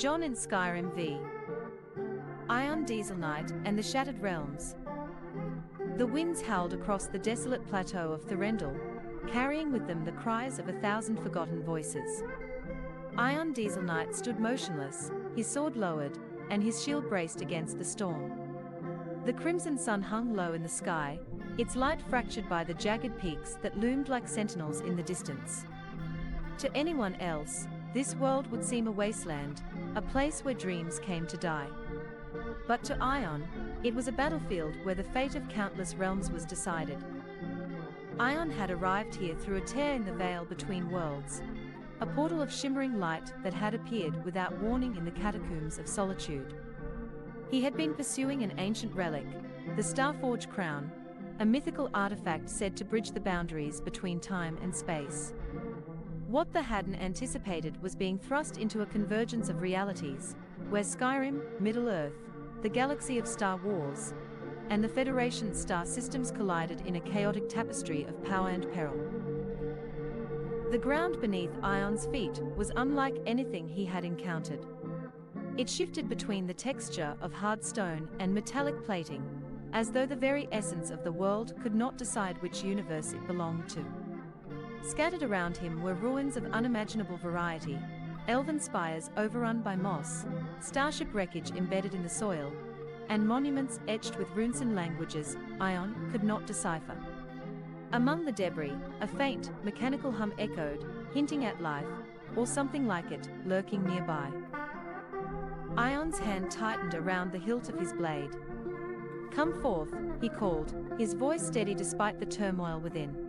John in Skyrim v. Ion Dzaalnight and the Shattered Realms. The winds howled across the desolate plateau of Tharendal, carrying with them the cries of 1,000 forgotten voices. Ion Dzaalnight stood motionless, his sword lowered, and his shield braced against the storm. The crimson sun hung low in the sky, its light fractured by the jagged peaks that loomed like sentinels in the distance. To anyone else, this world would seem a wasteland, a place where dreams came to die. But to Ion, it was a battlefield where the fate of countless realms was decided. Ion had arrived here through a tear in the veil between worlds, a portal of shimmering light that had appeared without warning in the catacombs of solitude. He had been pursuing an ancient relic, the Starforge Crown, a mythical artifact said to bridge the boundaries between time and space. What they hadn't anticipated was being thrust into a convergence of realities, where Skyrim, Middle-earth, the galaxy of Star Wars, and the Federation's star systems collided in a chaotic tapestry of power and peril. The ground beneath Ion's feet was unlike anything he had encountered. It shifted between the texture of hard stone and metallic plating, as though the very essence of the world could not decide which universe it belonged to. Scattered around him were ruins of unimaginable variety, elven spires overrun by moss, starship wreckage embedded in the soil, and monuments etched with runes and languages Ion could not decipher. Among the debris, a faint, mechanical hum echoed, hinting at life, or something like it, lurking nearby. Ion's hand tightened around the hilt of his blade. "Come forth," he called, his voice steady despite the turmoil within.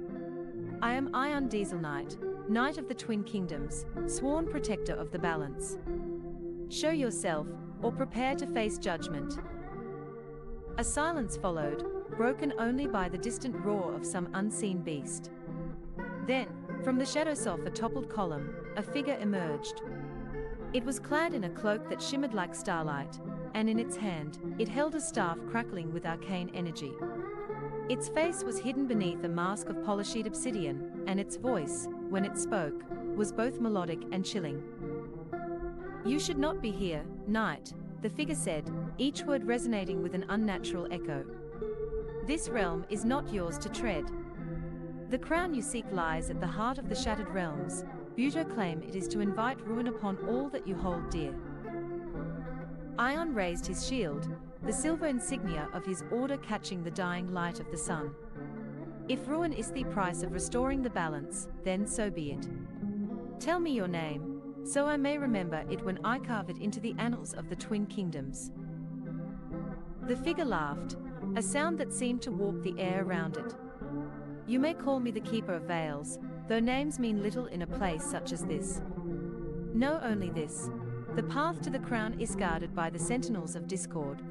"I am Ion Dzaalnight, Knight of the Twin Kingdoms, sworn protector of the balance. Show yourself, or prepare to face judgment." A silence followed, broken only by the distant roar of some unseen beast. Then, from the shadows of a toppled column, a figure emerged. It was clad in a cloak that shimmered like starlight, and in its hand, it held a staff crackling with arcane energy. Its face was hidden beneath a mask of polished obsidian, and its voice, when it spoke, was both melodic and chilling. "You should not be here, Knight," the figure said, each word resonating with an unnatural echo. "This realm is not yours to tread. The crown you seek lies at the heart of the Shattered Realms. Buto claim it is to invite ruin upon all that you hold dear." Ion raised his shield, the silver insignia of his order catching the dying light of the sun. "If ruin is the price of restoring the balance, then so be it. Tell me your name, so I may remember it when I carve it into the annals of the Twin Kingdoms." The figure laughed, a sound that seemed to warp the air around it. "You may call me the Keeper of Veils, though names mean little in a place such as this. Know only this: the path to the crown is guarded by the sentinels of discord.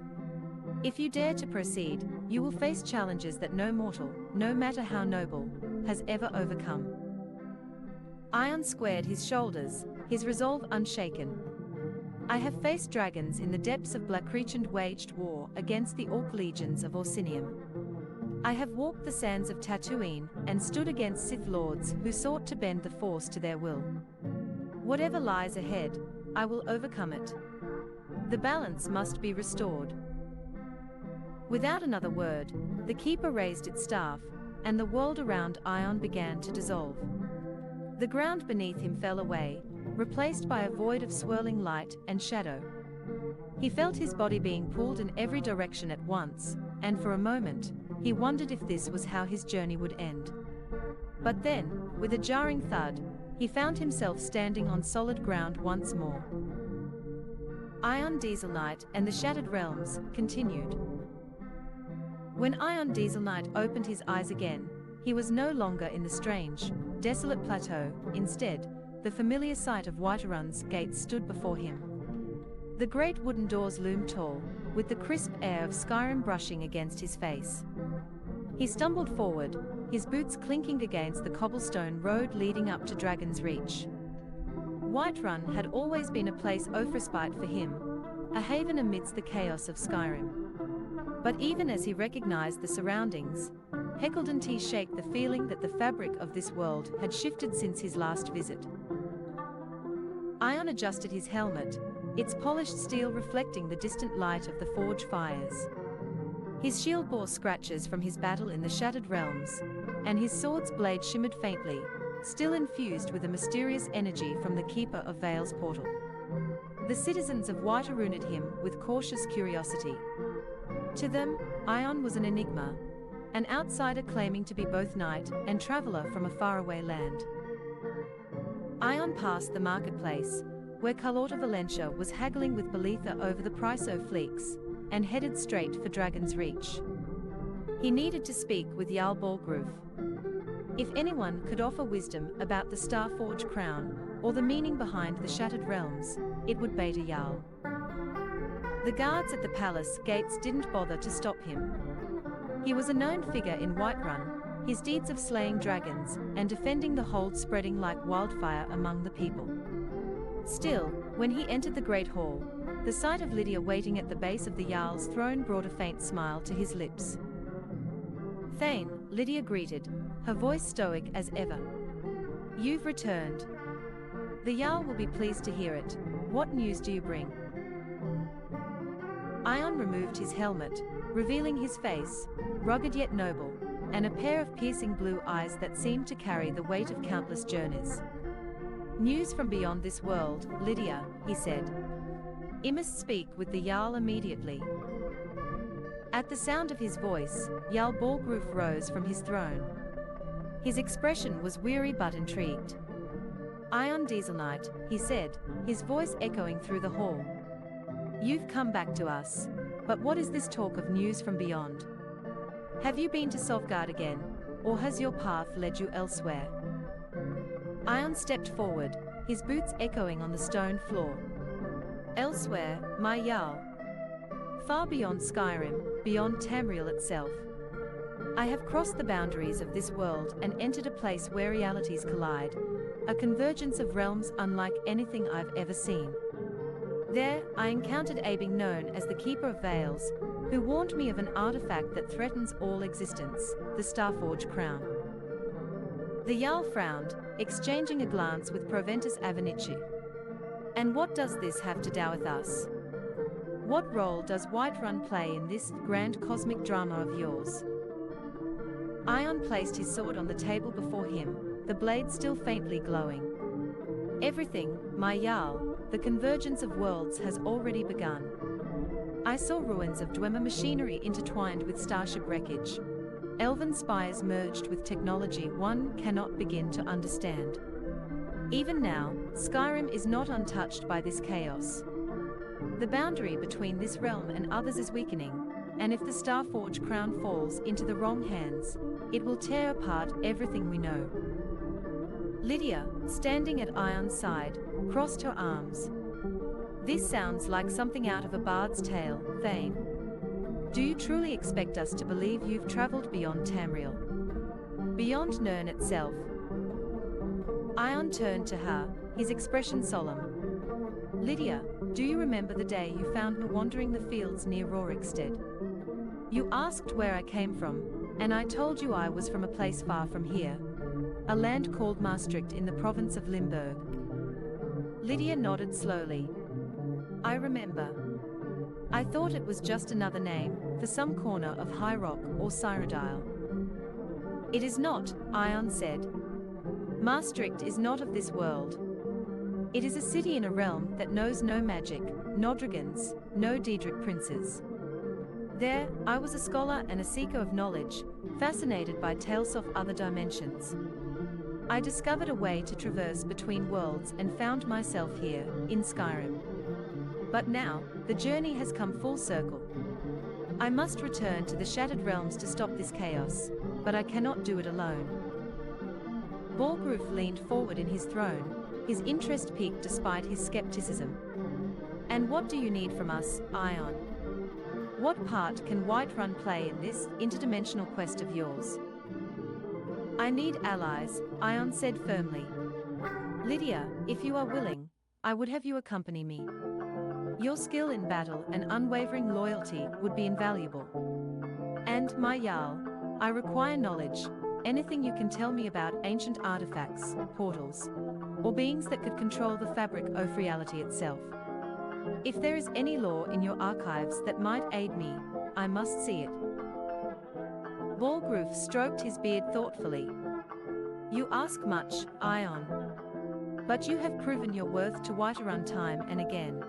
If you dare to proceed, you will face challenges that no mortal, no matter how noble, has ever overcome." Ion squared his shoulders, his resolve unshaken. "I have faced dragons in the depths of Blackreach and waged war against the orc legions of Orsinium. I have walked the sands of Tatooine and stood against Sith lords who sought to bend the Force to their will. Whatever lies ahead, I will overcome it. The balance must be restored." Without another word, the Keeper raised its staff, and the world around Ion began to dissolve. The ground beneath him fell away, replaced by a void of swirling light and shadow. He felt his body being pulled in every direction at once, and for a moment, he wondered if this was how his journey would end. But then, with a jarring thud, he found himself standing on solid ground once more. Ion Dzaalnight and the Shattered Realms continued. When Ion Dzaalnight opened his eyes again, he was no longer in the strange, desolate plateau. Instead, the familiar sight of Whiterun's gates stood before him. The great wooden doors loomed tall, with the crisp air of Skyrim brushing against his face. He stumbled forward, his boots clinking against the cobblestone road leading up to Dragon's Reach. Whiterun had always been a place of respite for him, a haven amidst the chaos of Skyrim. But even as he recognized the surroundings, Heckledon T shake the feeling that the fabric of this world had shifted since his last visit. Ion adjusted his helmet, its polished steel reflecting the distant light of the forge fires. His shield bore scratches from his battle in the Shattered Realms, and his sword's blade shimmered faintly, still infused with a mysterious energy from the Keeper of Vale's portal. The citizens of Whiterun eyed him with cautious curiosity. To them, Ion was an enigma, an outsider claiming to be both knight and traveler from a faraway land. Ion passed the marketplace, where Carlotta Valentia was haggling with Belitha over the price of fleeks, and headed straight for Dragon's Reach. He needed to speak with Jarl Borgruf. If anyone could offer wisdom about the Starforge Crown, or the meaning behind the Shattered Realms, it would be to Jarl. The guards at the palace gates didn't bother to stop him. He was a known figure in Whiterun, his deeds of slaying dragons and defending the hold spreading like wildfire among the people. Still, when he entered the Great Hall, the sight of Lydia waiting at the base of the Jarl's throne brought a faint smile to his lips. "Thane," Lydia greeted, her voice stoic as ever. "You've returned. The Jarl will be pleased to hear it. What news do you bring?" Ion removed his helmet, revealing his face, rugged yet noble, and a pair of piercing blue eyes that seemed to carry the weight of countless journeys. "News from beyond this world, Lydia," he said. "I must speak with the Jarl immediately." At the sound of his voice, Jarl Borgruf rose from his throne. His expression was weary but intrigued. "Ion Dzaalnight," he said, his voice echoing through the hall. "You've come back to us. But what is this talk of news from beyond? Have you been to Sovgard again, or has your path led you elsewhere?" Ion stepped forward, his boots echoing on the stone floor. "Elsewhere, my Jarl. Far beyond Skyrim, beyond Tamriel itself. I have crossed the boundaries of this world and entered a place where realities collide, a convergence of realms unlike anything I've ever seen. There, I encountered a being known as the Keeper of Vales, who warned me of an artifact that threatens all existence, the Starforge Crown." The Jarl frowned, exchanging a glance with Proventus Avenici. "And what does this have to do with us? What role does Whiterun play in this grand cosmic drama of yours?" Ion placed his sword on the table before him, the blade still faintly glowing. "Everything, my Jarl. The convergence of worlds has already begun. I saw ruins of Dwemer machinery intertwined with starship wreckage. Elven spires merged with technology one cannot begin to understand. Even now, Skyrim is not untouched by this chaos. The boundary between this realm and others is weakening, and if the Starforge Crown falls into the wrong hands, it will tear apart everything we know." Lydia, standing at Ion's side, crossed her arms. "This sounds like something out of a bard's tale, Thane. Do you truly expect us to believe you've traveled beyond Tamriel? Beyond Nirn itself?" Ion turned to her, his expression solemn. "Lydia, do you remember the day you found me wandering the fields near Rorikstead? You asked where I came from, and I told you I was from a place far from here, a land called Maastricht in the province of Limburg." Lydia nodded slowly. "I remember. I thought it was just another name for some corner of High Rock or Cyrodiil." "It is not," Ion said. "Maastricht is not of this world. It is a city in a realm that knows no magic, no dragons, no Daedric princes. There, I was a scholar and a seeker of knowledge, fascinated by tales of other dimensions. I discovered a way to traverse between worlds and found myself here, in Skyrim. But now, the journey has come full circle. I must return to the Shattered Realms to stop this chaos, but I cannot do it alone." Borgruf leaned forward in his throne, his interest piqued despite his skepticism. "And what do you need from us, Ion? What part can Whiterun play in this interdimensional quest of yours?" "I need allies," Ion said firmly. "Lydia, if you are willing, I would have you accompany me. Your skill in battle and unwavering loyalty would be invaluable. And, my Jarl, I require knowledge, anything you can tell me about ancient artifacts, portals, or beings that could control the fabric of reality itself." If there is any lore in your archives that might aid me, I must see it. Balgroof stroked his beard thoughtfully. You ask much, Ion. But you have proven your worth to Whiterun time and again.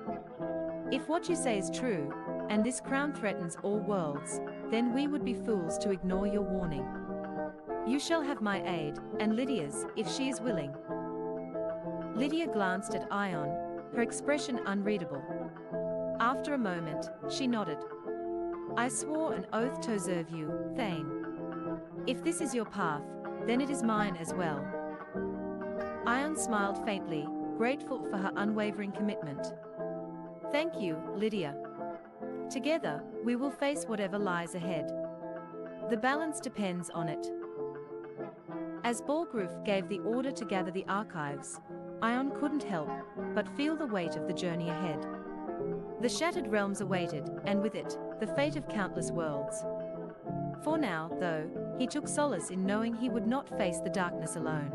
If what you say is true, and this crown threatens all worlds, then we would be fools to ignore your warning. You shall have my aid, and Lydia's, if she is willing. Lydia glanced at Ion, her expression unreadable. After a moment, she nodded. I swore an oath to serve you, Thane. If this is your path, then it is mine as well. Ion smiled faintly, grateful for her unwavering commitment. Thank you, Lydia. Together, we will face whatever lies ahead. The balance depends on it. As Balgroof gave the order to gather the archives, Ion couldn't help but feel the weight of the journey ahead. The shattered realms awaited, and with it, the fate of countless worlds. For now, though, he took solace in knowing he would not face the darkness alone.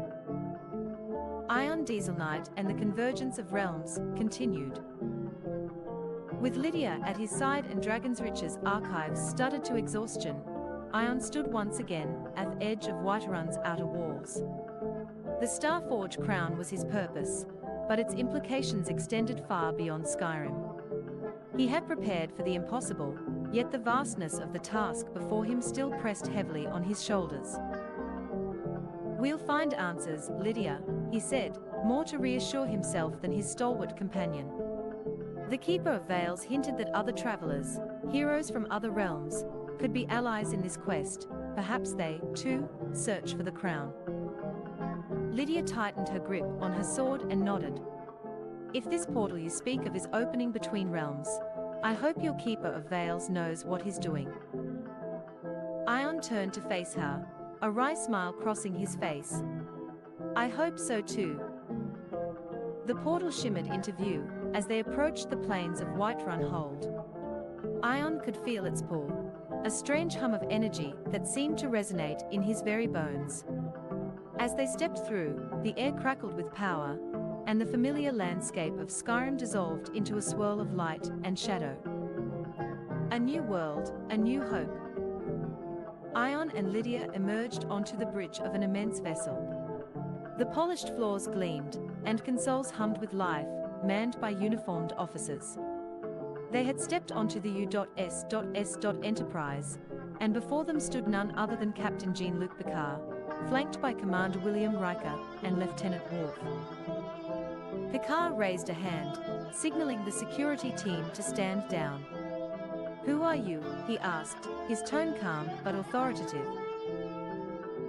Ion Dzaalnight and the convergence of realms continued. With Lydia at his side and Dragon's Riches archives studded to exhaustion, Ion stood once again at the edge of Whiterun's outer walls. The Starforge Crown was his purpose, but its implications extended far beyond Skyrim. He had prepared for the impossible, yet the vastness of the task before him still pressed heavily on his shoulders. We'll find answers, Lydia, he said, more to reassure himself than his stalwart companion. The Keeper of Veils hinted that other travelers, heroes from other realms, could be allies in this quest. Perhaps they, too, search for the crown. Lydia tightened her grip on her sword and nodded. If this portal you speak of is opening between realms, I hope your Keeper of Veils knows what he's doing. Ion turned to face her, a wry smile crossing his face. I hope so too. The portal shimmered into view as they approached the plains of Whiterun Hold. Ion could feel its pull, a strange hum of energy that seemed to resonate in his very bones. As they stepped through, the air crackled with power, and the familiar landscape of Skyrim dissolved into a swirl of light and shadow. A new world, a new hope. Ion and Lydia emerged onto the bridge of an immense vessel. The polished floors gleamed, and consoles hummed with life, manned by uniformed officers. They had stepped onto the U.S.S. Enterprise, and before them stood none other than Captain Jean-Luc Picard, flanked by Commander William Riker and Lieutenant Worf. Picard raised a hand, signaling the security team to stand down. Who are you? He asked, his tone calm but authoritative.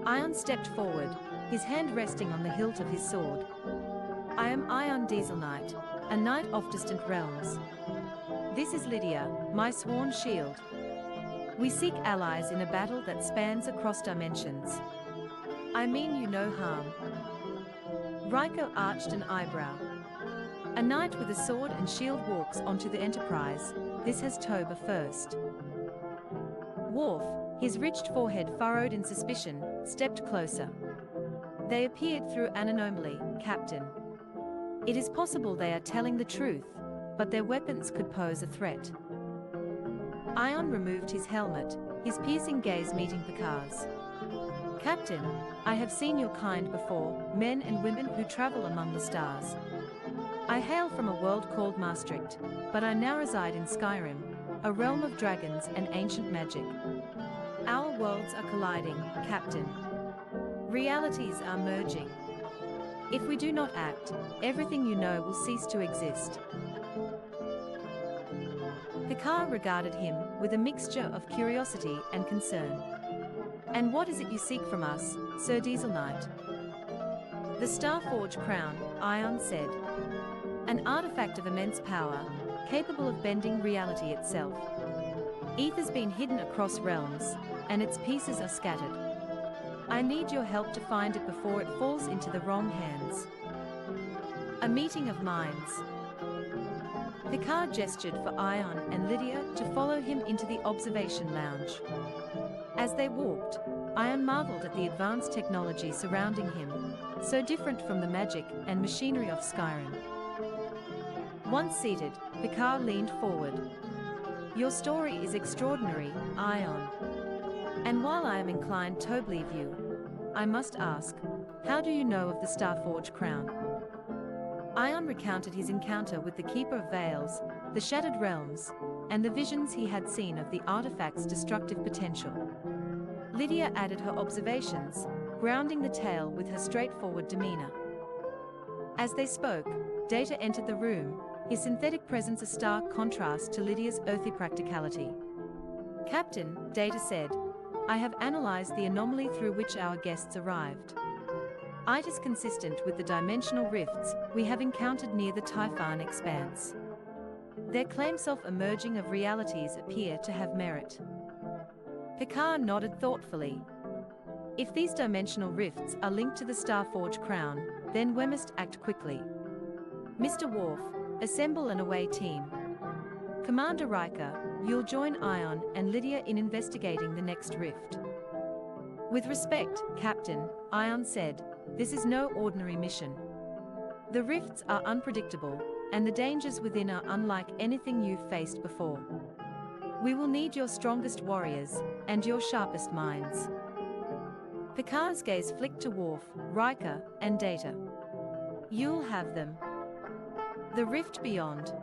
Ion stepped forward, his hand resting on the hilt of his sword. I am Ion Dzaalnight, a knight of distant realms. This is Lydia, my sworn shield. We seek allies in a battle that spans across dimensions. I mean you no harm. Riker arched an eyebrow. A knight with a sword and shield walks onto the Enterprise. This has Toba first. Worf, his ridged forehead furrowed in suspicion, stepped closer. They appeared through an anomaly, Captain. It is possible they are telling the truth, but their weapons could pose a threat. Ion removed his helmet, his piercing gaze meeting Picard's. Captain, I have seen your kind before, men and women who travel among the stars. I hail from a world called Maastricht, but I now reside in Skyrim, a realm of dragons and ancient magic. Our worlds are colliding, Captain. Realities are merging. If we do not act, everything you know will cease to exist. Picard regarded him with a mixture of curiosity and concern. And what is it you seek from us, Sir Dzaalnight? The Starforge Crown, Ion said. An artifact of immense power, capable of bending reality itself. Ether's been hidden across realms, and its pieces are scattered. I need your help to find it before it falls into the wrong hands. A meeting of minds. Picard gestured for Ion and Lydia to follow him into the observation lounge. As they walked, Ion marveled at the advanced technology surrounding him, so different from the magic and machinery of Skyrim. Once seated, Picard leaned forward. Your story is extraordinary, Ion. And while I am inclined to believe you, I must ask, how do you know of the Starforge Crown? Ion recounted his encounter with the Keeper of Veils, the Shattered Realms, and the visions he had seen of the artifact's destructive potential. Lydia added her observations, grounding the tale with her straightforward demeanor. As they spoke, Data entered the room, his synthetic presence a stark contrast to Lydia's earthy practicality. Captain, Data said, I have analyzed the anomaly through which our guests arrived. It is consistent with the dimensional rifts we have encountered near the Typhon expanse. Their claims of emerging of realities appear to have merit. Picard nodded thoughtfully. If these dimensional rifts are linked to the Starforge Crown, then we must act quickly. Mr. Worf, assemble an away team. Commander Riker, you'll join Ion and Lydia in investigating the next rift. With respect, Captain, Ion said, this is no ordinary mission. The rifts are unpredictable, and the dangers within are unlike anything you've faced before. We will need your strongest warriors, and your sharpest minds. Picard's gaze flicked to Worf, Riker, and Data. You'll have them. The rift beyond.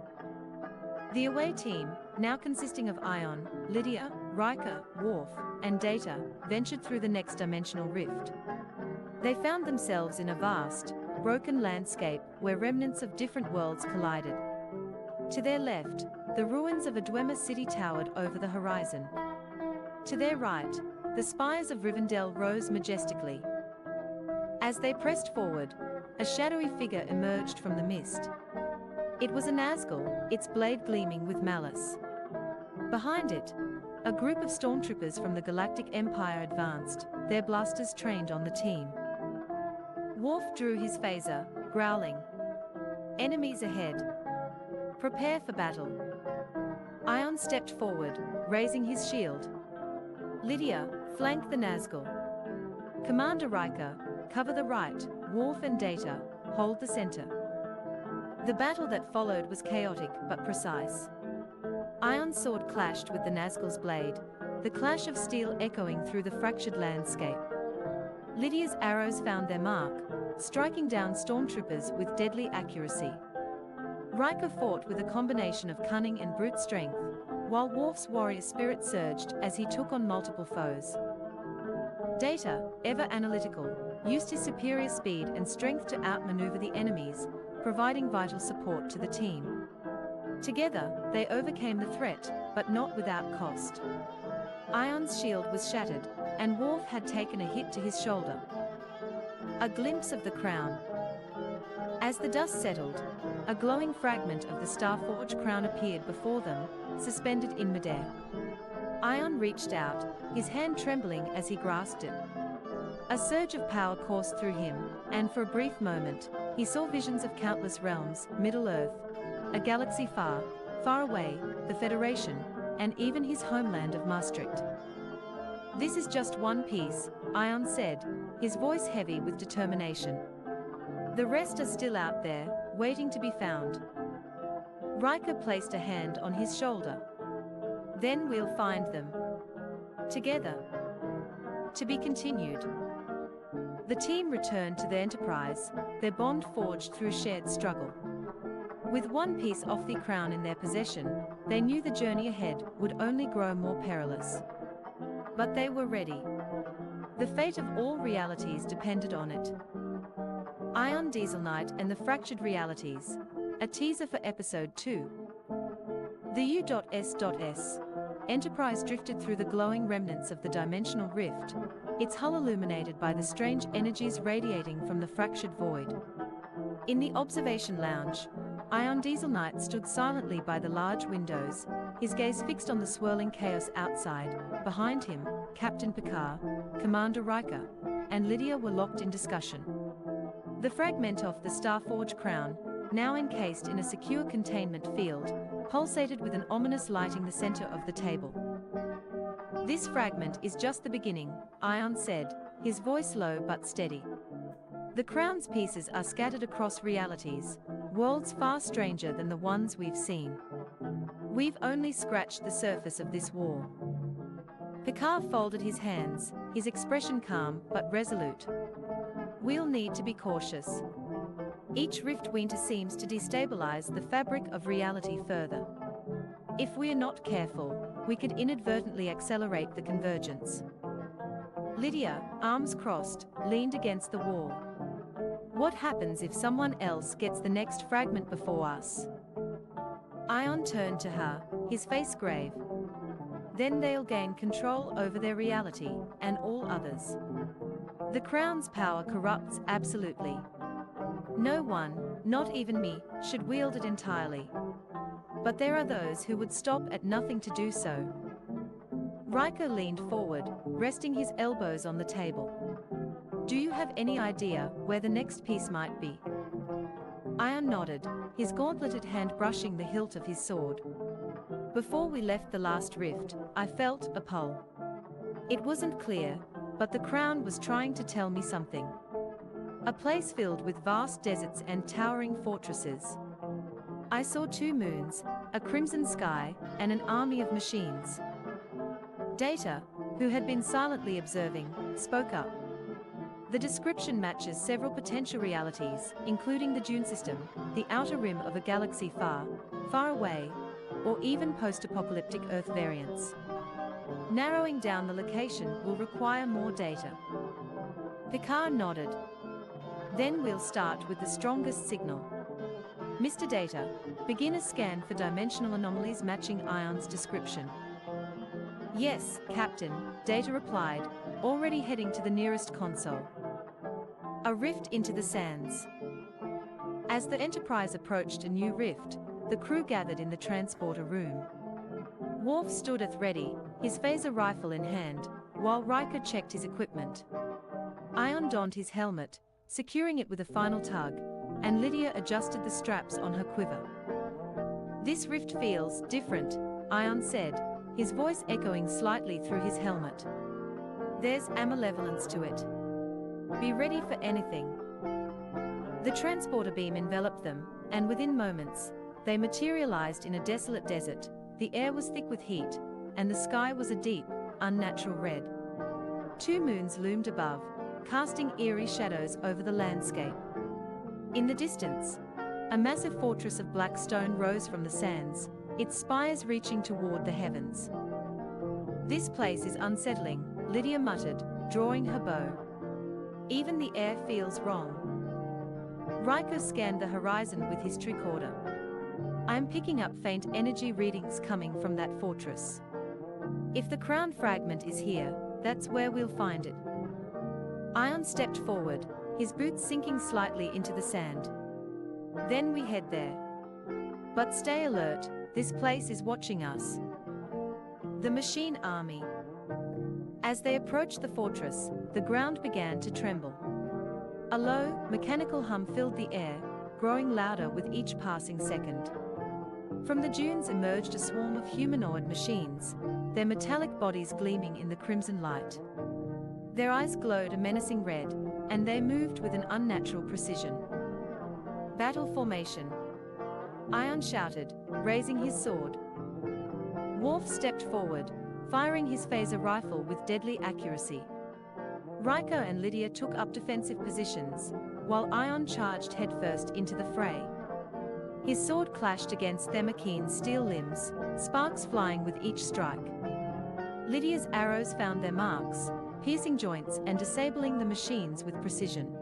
The away team, now consisting of Ion, Lydia, Riker, Worf, and Data, ventured through the next dimensional rift. They found themselves in a vast, broken landscape where remnants of different worlds collided. To their left, the ruins of a Dwemer city towered over the horizon. To their right, the spires of Rivendell rose majestically. As they pressed forward, a shadowy figure emerged from the mist. It was a Nazgul, its blade gleaming with malice. Behind it, a group of stormtroopers from the Galactic Empire advanced, their blasters trained on the team. Worf drew his phaser, growling. Enemies ahead. Prepare for battle. Ion stepped forward, raising his shield. Lydia, flank the Nazgul. Commander Riker, cover the right, Worf and Data, hold the center. The battle that followed was chaotic but precise. Ion's sword clashed with the Nazgul's blade, the clash of steel echoing through the fractured landscape. Lydia's arrows found their mark, striking down stormtroopers with deadly accuracy. Riker fought with a combination of cunning and brute strength, while Worf's warrior spirit surged as he took on multiple foes. Data, ever analytical, used his superior speed and strength to outmaneuver the enemies, providing vital support to the team. Together, they overcame the threat, but not without cost. Ion's shield was shattered, and Worf had taken a hit to his shoulder. A glimpse of the crown. As the dust settled, a glowing fragment of the Starforge Crown appeared before them, suspended in midair. Ion reached out, his hand trembling as he grasped it. A surge of power coursed through him, and for a brief moment, he saw visions of countless realms, Middle-earth, a galaxy far, far away, the Federation, and even his homeland of Maastricht. This is just one piece, Ion said, his voice heavy with determination. The rest are still out there, waiting to be found. Riker placed a hand on his shoulder. Then we'll find them. Together. To be continued. The team returned to the Enterprise, their bond forged through shared struggle. With one piece of the crown in their possession, they knew the journey ahead would only grow more perilous. But they were ready. The fate of all realities depended on it. Ion Dzaalnight and the Fractured Realities, a teaser for Episode 2. The U.S.S. Enterprise drifted through the glowing remnants of the dimensional rift, its hull illuminated by the strange energies radiating from the fractured void. In the observation lounge, Ion Dzaalnight stood silently by the large windows, his gaze fixed on the swirling chaos outside. Behind him, Captain Picard, Commander Riker, and Lydia were locked in discussion. The fragment of the Starforge Crown, now encased in a secure containment field, pulsated with an ominous light in the center of the table. This fragment is just the beginning, Ion said, his voice low but steady. The crown's pieces are scattered across realities, worlds far stranger than the ones we've seen. We've only scratched the surface of this war. Picard folded his hands, his expression calm but resolute. We'll need to be cautious. Each rift winter seems to destabilize the fabric of reality further. If we're not careful, we could inadvertently accelerate the convergence. Lydia, arms crossed, leaned against the wall. What happens if someone else gets the next fragment before us? Ion turned to her, his face grave. Then they'll gain control over their reality, and all others. The Crown's power corrupts absolutely. No one, not even me, should wield it entirely. But there are those who would stop at nothing to do so. Riker leaned forward, resting his elbows on the table. Do you have any idea where the next piece might be? Ion nodded, his gauntleted hand brushing the hilt of his sword. Before we left the last rift, I felt a pull. It wasn't clear, but the Crown was trying to tell me something. A place filled with vast deserts and towering fortresses. I saw 2 moons, a crimson sky, and an army of machines. Data, who had been silently observing, spoke up. The description matches several potential realities, including the Dune system, the outer rim of a galaxy far, far away, or even post-apocalyptic Earth variants. Narrowing down the location will require more data. Picard nodded. Then we'll start with the strongest signal. Mr. Data, begin a scan for dimensional anomalies matching Ion's description. Yes, Captain, Data replied, already heading to the nearest console. A rift into the sands. As the Enterprise approached a new rift, the crew gathered in the transporter room. Worf stood at the ready, his phaser rifle in hand, while Riker checked his equipment. Ion donned his helmet, securing it with a final tug, and Lydia adjusted the straps on her quiver. This rift feels different, Ion said, his voice echoing slightly through his helmet. There's a malevolence to it. Be ready for anything. The transporter beam enveloped them, and within moments, they materialized in a desolate desert. The air was thick with heat, and the sky was a deep, unnatural red. 2 moons loomed above, casting eerie shadows over the landscape. In the distance, a massive fortress of black stone rose from the sands, its spires reaching toward the heavens. This place is unsettling, Lydia muttered, drawing her bow. Even the air feels wrong. Riker scanned the horizon with his tricorder. I'm picking up faint energy readings coming from that fortress. If the Crown fragment is here, that's where we'll find it. Ion stepped forward, his boots sinking slightly into the sand. Then we head there. But stay alert, this place is watching us. The machine army. As they approached the fortress, the ground began to tremble. A low, mechanical hum filled the air, growing louder with each passing second. From the dunes emerged a swarm of humanoid machines, their metallic bodies gleaming in the crimson light. Their eyes glowed a menacing red, and they moved with an unnatural precision. Battle formation. Ion shouted, raising his sword. Worf stepped forward, firing his phaser rifle with deadly accuracy. Riker and Lydia took up defensive positions, while Ion charged headfirst into the fray. His sword clashed against their Machine's steel limbs, sparks flying with each strike. Lydia's arrows found their marks, piercing joints and disabling the machines with precision.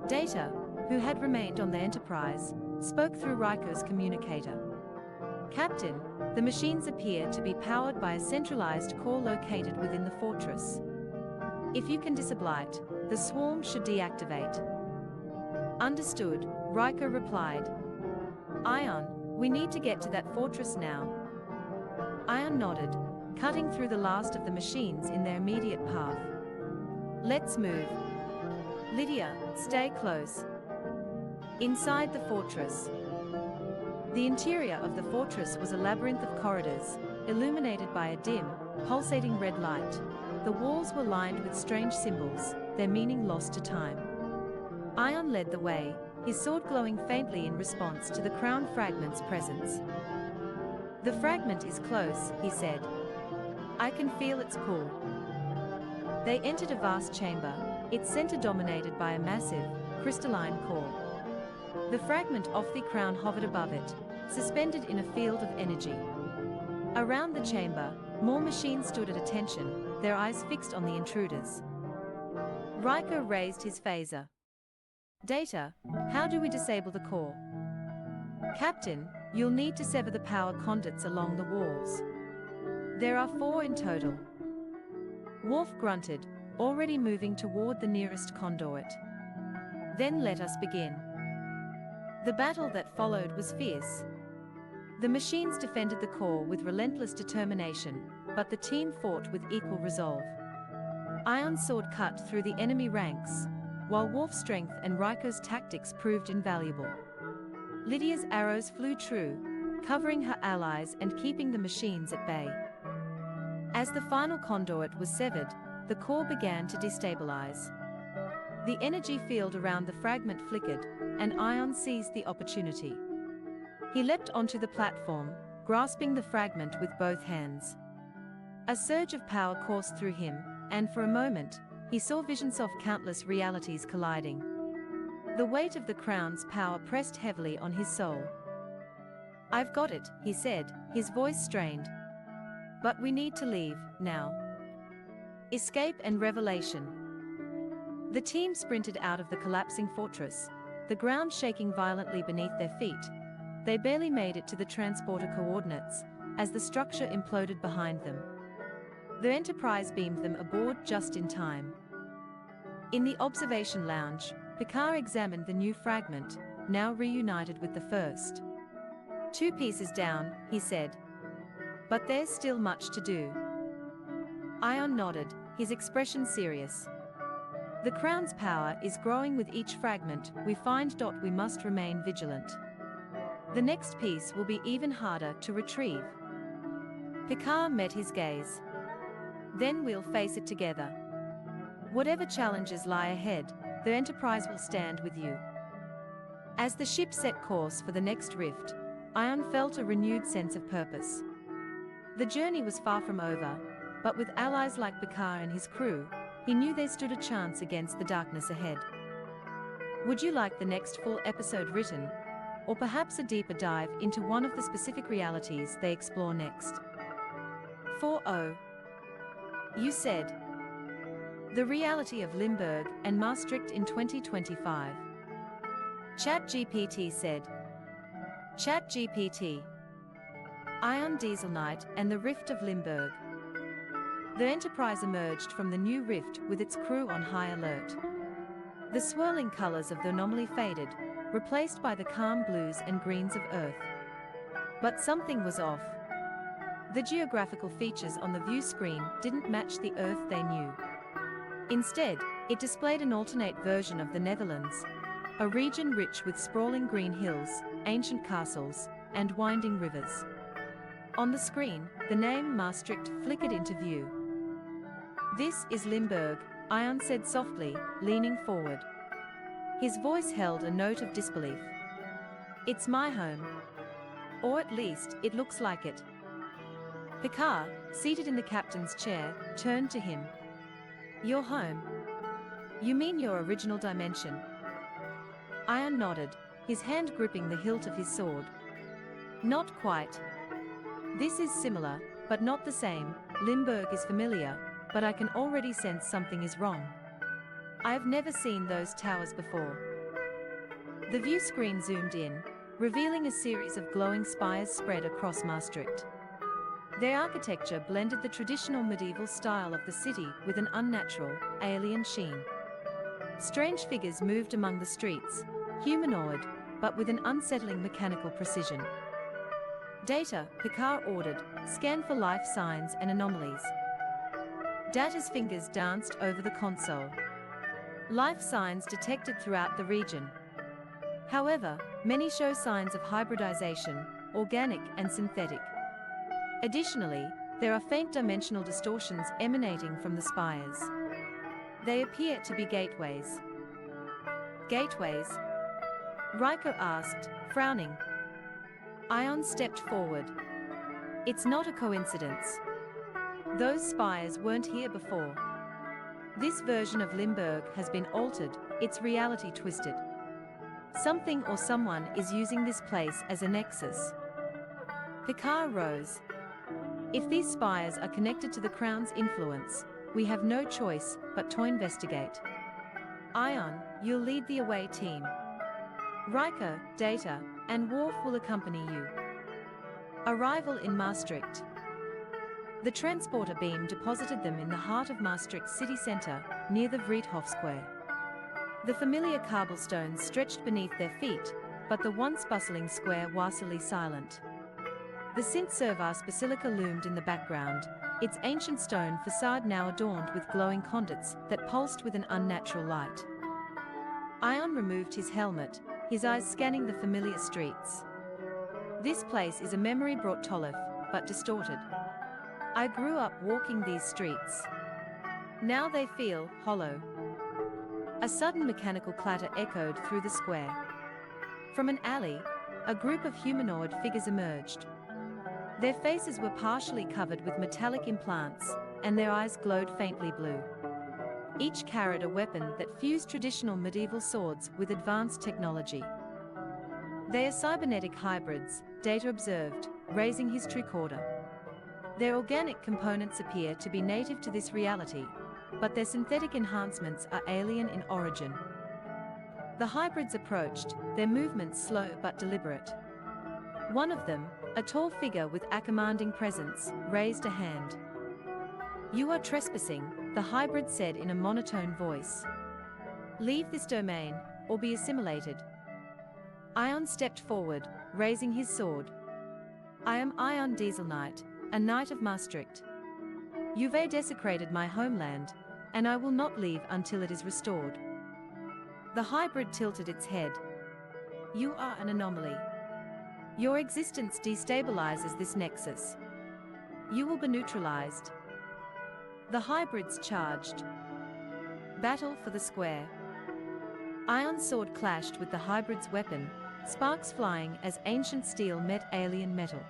Data, who had remained on the Enterprise, spoke through Riker's communicator. Captain, the machines appear to be powered by a centralized core located within the fortress. If you can disablate, the swarm should deactivate. Understood, Riker replied. Ion, we need to get to that fortress now. Ion nodded, cutting through the last of the machines in their immediate path. Let's move. Lydia, stay close. Inside the fortress. The interior of the fortress was a labyrinth of corridors, illuminated by a dim, pulsating red light. The walls were lined with strange symbols, their meaning lost to time. Ion led the way, his sword glowing faintly in response to the crown fragment's presence. "The fragment is close," he said. "I can feel its pull." They entered a vast chamber, its center dominated by a massive, crystalline core. The fragment of the crown hovered above it, suspended in a field of energy. Around the chamber, more machines stood at attention, their eyes fixed on the intruders. Riker raised his phaser. "Data, how do we disable the core?" "Captain, you'll need to sever the power conduits along the walls. There are 4 in total." Worf grunted, already moving toward the nearest conduit. "Then let us begin." The battle that followed was fierce. The machines defended the core with relentless determination, but the team fought with equal resolve. Ion's sword cut through the enemy ranks, while Worf's strength and Riker's tactics proved invaluable. Lydia's arrows flew true, covering her allies and keeping the machines at bay. As the final conduit was severed, the core began to destabilize. The energy field around the fragment flickered, and Ion seized the opportunity. He leapt onto the platform, grasping the fragment with both hands. A surge of power coursed through him, and for a moment, he saw visions of countless realities colliding. The weight of the crown's power pressed heavily on his soul. "I've got it," he said, his voice strained. "But we need to leave, now." Escape and revelation. The team sprinted out of the collapsing fortress, the ground shaking violently beneath their feet. They barely made it to the transporter coordinates, as the structure imploded behind them. The Enterprise beamed them aboard just in time. In the observation lounge, Picard examined the new fragment, now reunited with the first. "2 pieces down," he said. "But there's still much to do." Ion nodded, his expression serious. "The Crown's power is growing with each fragment we find. We must remain vigilant. The next piece will be even harder to retrieve." Picard met his gaze. "Then we'll face it together. Whatever challenges lie ahead, the Enterprise will stand with you." As the ship set course for the next rift, Ion felt a renewed sense of purpose. The journey was far from over, but with allies like Picard and his crew, he knew they stood a chance against the darkness ahead. Would you like the next full episode written, or perhaps a deeper dive into one of the specific realities they explore next? 4.0. You said. The reality of Limburg and Maastricht in 2025. ChatGPT said. ChatGPT. Ion Dzaalnight and the Rift of Limburg. The Enterprise emerged from the new rift with its crew on high alert. The swirling colors of the anomaly faded, replaced by the calm blues and greens of Earth. But something was off. The geographical features on the view screen didn't match the Earth they knew. Instead, it displayed an alternate version of the Netherlands, a region rich with sprawling green hills, ancient castles, and winding rivers. On the screen, the name Maastricht flickered into view. "This is Limburg," Ion said softly, leaning forward. His voice held a note of disbelief. "It's my home. Or at least, it looks like it." Picard, seated in the captain's chair, turned to him. "Your home? You mean your original dimension?" Ion nodded, his hand gripping the hilt of his sword. "Not quite. This is similar, but not the same. Limburg is familiar, but I can already sense something is wrong. I've never seen those towers before." The view screen zoomed in, revealing a series of glowing spires spread across Maastricht. Their architecture blended the traditional medieval style of the city with an unnatural, alien sheen. Strange figures moved among the streets, humanoid, but with an unsettling mechanical precision. "Data," Picard ordered, "scan for life signs and anomalies." Data's fingers danced over the console. Life signs detected throughout the region. However, many show signs of hybridization, organic and synthetic. Additionally, there are faint dimensional distortions emanating from the spires. They appear to be gateways. Gateways? Raiko asked, frowning. Ion stepped forward. It's not a coincidence. Those spires weren't here before. This version of Limburg has been altered, its reality twisted. Something or someone is using this place as a nexus. Picard rose. If these spires are connected to the Crown's influence, we have no choice but to investigate. Ion, you'll lead the away team. Riker, Data, and Worf will accompany you. Arrival in Maastricht. The transporter beam deposited them in the heart of Maastricht's city centre, near the Vriethof Square. The familiar cobblestones stretched beneath their feet, but the once bustling square was utterly silent. The Sint-Servaas Basilica loomed in the background, its ancient stone facade now adorned with glowing conduits that pulsed with an unnatural light. Ion removed his helmet, his eyes scanning the familiar streets. This place is a memory brought to life, but distorted. I grew up walking these streets. Now they feel hollow. A sudden mechanical clatter echoed through the square. From an alley, a group of humanoid figures emerged. Their faces were partially covered with metallic implants, and their eyes glowed faintly blue. Each carried a weapon that fused traditional medieval swords with advanced technology. They are cybernetic hybrids, Data observed, raising his tricorder. Their organic components appear to be native to this reality, but their synthetic enhancements are alien in origin. The hybrids approached, their movements slow but deliberate. One of them, a tall figure with a commanding presence, raised a hand. You are trespassing, the hybrid said in a monotone voice. Leave this domain, or be assimilated. Ion stepped forward, raising his sword. I am Ion Dzaalnight, a knight of Maastricht. You've desecrated my homeland, and I will not leave until it is restored. The hybrid tilted its head. You are an anomaly. Your existence destabilizes this nexus. You will be neutralized. The hybrids charged. Battle for the square. Ion's sword clashed with the hybrid's weapon, sparks flying as ancient steel met alien metal.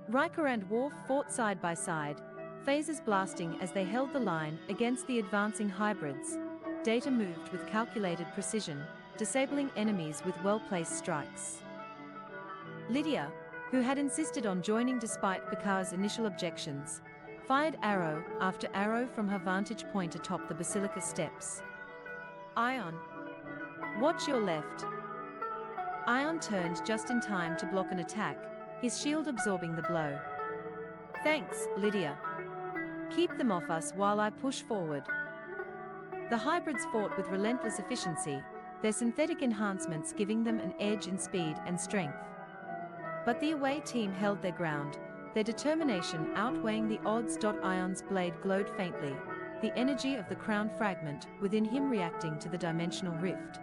Riker and Worf fought side by side, phasers blasting as they held the line against the advancing hybrids. Data moved with calculated precision, disabling enemies with well-placed strikes. Lydia, who had insisted on joining despite Picard's initial objections, fired arrow after arrow from her vantage point atop the basilica steps. Ion, watch your left. Ion turned just in time to block an attack, his shield absorbing the blow. Thanks, Lydia. Keep them off us while I push forward. The hybrids fought with relentless efficiency, their synthetic enhancements giving them an edge in speed and strength. But the away team held their ground, their determination outweighing the odds. Ion's blade glowed faintly, the energy of the crown fragment within him reacting to the dimensional rift.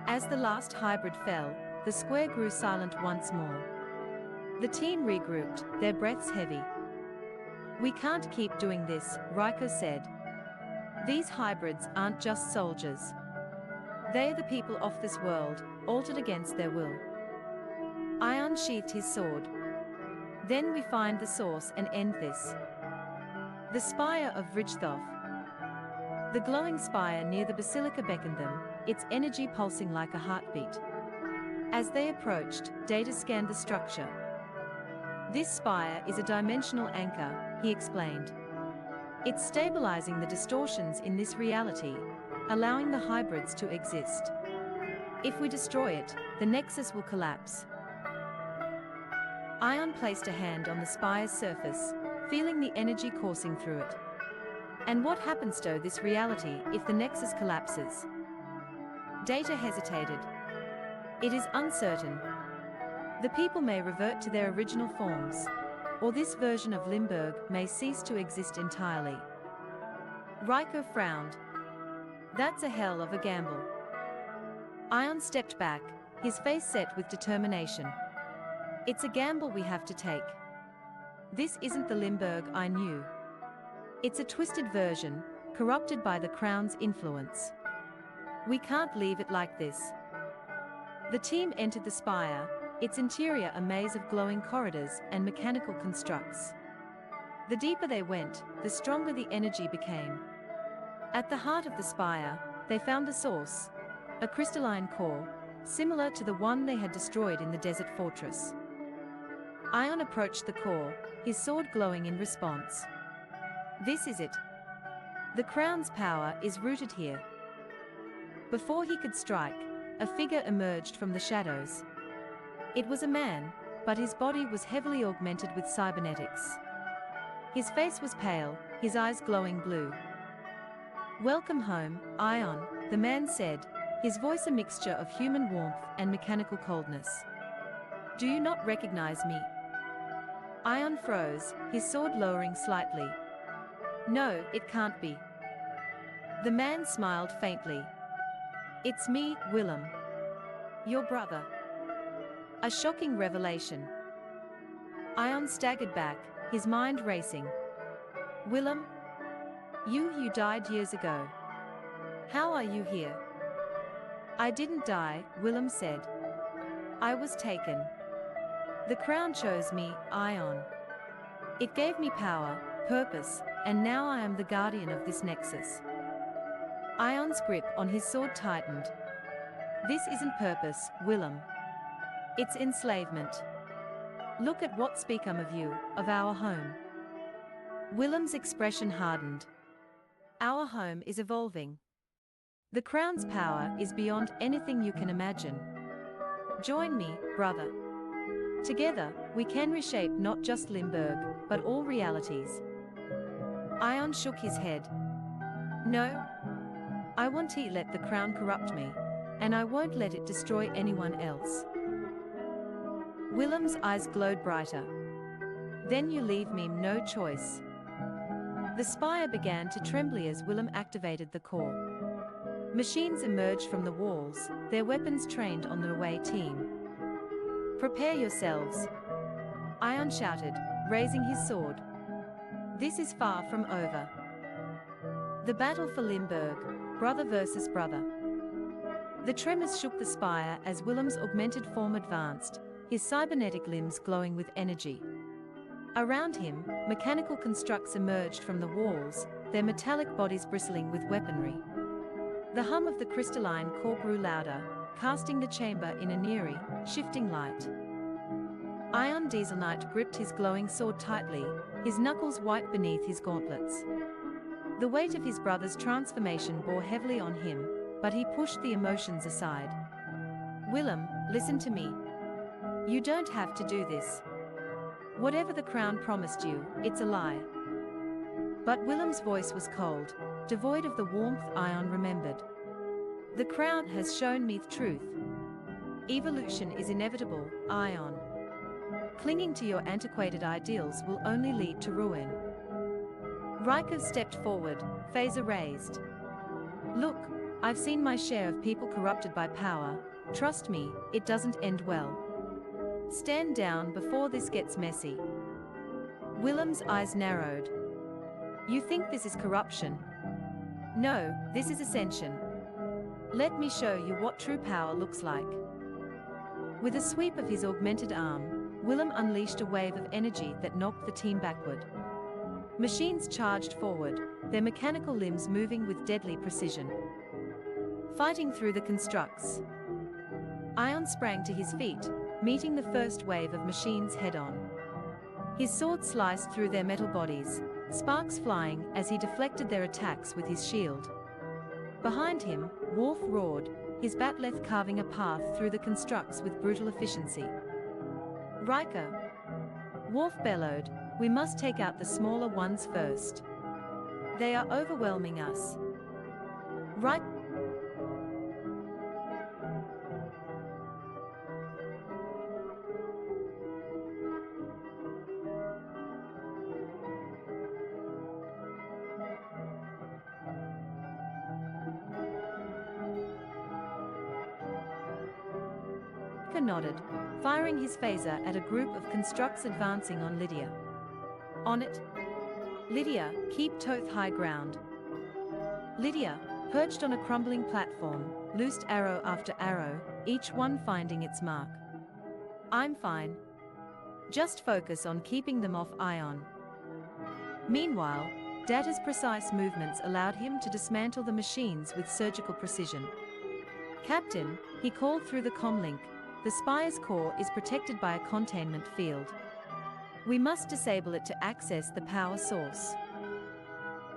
As the last hybrid fell, the square grew silent once more. The team regrouped, their breaths heavy. We can't keep doing this, Riker said. These hybrids aren't just soldiers. They are the people of this world, altered against their will. Ion sheathed his sword. Then we find the source and end this. The spire of Vriethof. The glowing spire near the basilica beckoned them, its energy pulsing like a heartbeat. As they approached, Data scanned the structure. This spire is a dimensional anchor, he explained. It's stabilizing the distortions in this reality, allowing the hybrids to exist. If we destroy it, the nexus will collapse. Ion placed a hand on the spire's surface, feeling the energy coursing through it. And what happens to this reality if the nexus collapses? Data hesitated. It is uncertain. The people may revert to their original forms, or this version of Limburg may cease to exist entirely. Riker frowned. That's a hell of a gamble. Ion stepped back, his face set with determination. It's a gamble we have to take. This isn't the Limburg I knew. It's a twisted version, corrupted by the Crown's influence. We can't leave it like this. The team entered the spire, its interior a maze of glowing corridors and mechanical constructs. The deeper they went, the stronger the energy became. At the heart of the spire, they found the source, a crystalline core, similar to the one they had destroyed in the desert fortress. Ion approached the core, his sword glowing in response. This is it. The crown's power is rooted here. Before he could strike, a figure emerged from the shadows. It was a man, but his body was heavily augmented with cybernetics. His face was pale, his eyes glowing blue. "Welcome home, Ion," the man said, his voice a mixture of human warmth and mechanical coldness. "Do you not recognize me?" Ion froze, his sword lowering slightly. "No, it can't be." The man smiled faintly. "It's me, Willem. Your brother." A shocking revelation. Ion staggered back, his mind racing. "Willem? You died years ago. How are you here?" "I didn't die," Willem said. "I was taken. The crown chose me, Ion. It gave me power, purpose, and now I am the guardian of this nexus." Ion's grip on his sword tightened. "This isn't purpose, Willem. It's enslavement. Look at what's become of you, of our home." Willem's expression hardened. "Our home is evolving. The crown's power is beyond anything you can imagine. Join me, brother. Together, we can reshape not just Limburg, but all realities." Ion shook his head. "No. I won't let the crown corrupt me, and I won't let it destroy anyone else." Willem's eyes glowed brighter. "Then you leave me no choice." The spire began to tremble as Willem activated the core. Machines emerged from the walls, their weapons trained on the away team. "Prepare yourselves," Ion shouted, raising his sword. "This is far from over. The battle for Limburg, brother versus brother." The tremors shook the spire as Willem's augmented form advanced, his cybernetic limbs glowing with energy. Around him, mechanical constructs emerged from the walls, their metallic bodies bristling with weaponry. The hum of the crystalline core grew louder, casting the chamber in an eerie, shifting light. Ion Dzaalnight gripped his glowing sword tightly, his knuckles white beneath his gauntlets. The weight of his brother's transformation bore heavily on him, but he pushed the emotions aside. "Willem, listen to me. You don't have to do this. Whatever the crown promised you, it's a lie." But Willem's voice was cold, devoid of the warmth Ion remembered. "The crown has shown me the truth. Evolution is inevitable, Ion. Clinging to your antiquated ideals will only lead to ruin." Rykov stepped forward, phaser raised. "Look, I've seen my share of people corrupted by power. Trust me, it doesn't end well. Stand down before this gets messy." Willem's eyes narrowed. "You think this is corruption? No, this is ascension. Let me show you what true power looks like." With a sweep of his augmented arm, Willem unleashed a wave of energy that knocked the team backward. Machines charged forward, their mechanical limbs moving with deadly precision. Fighting through the constructs. Ion sprang to his feet, meeting the first wave of machines head-on. His sword sliced through their metal bodies, sparks flying as he deflected their attacks with his shield. Behind him, Worf roared, his bat'leth carving a path through the constructs with brutal efficiency. "Riker!" Worf bellowed, "We must take out the smaller ones first. They are overwhelming us." Riker nodded, firing his phaser at a group of constructs advancing on Lydia. "On it. Lydia, keep Toth high ground. Lydia, perched on a crumbling platform, loosed arrow after arrow, each one finding its mark. I'm fine. Just focus on keeping them off Ion. Meanwhile, Data's precise movements allowed him to dismantle the machines with surgical precision. Captain, he called through the comlink, the spire's core is protected by a containment field. We must disable it to access the power source.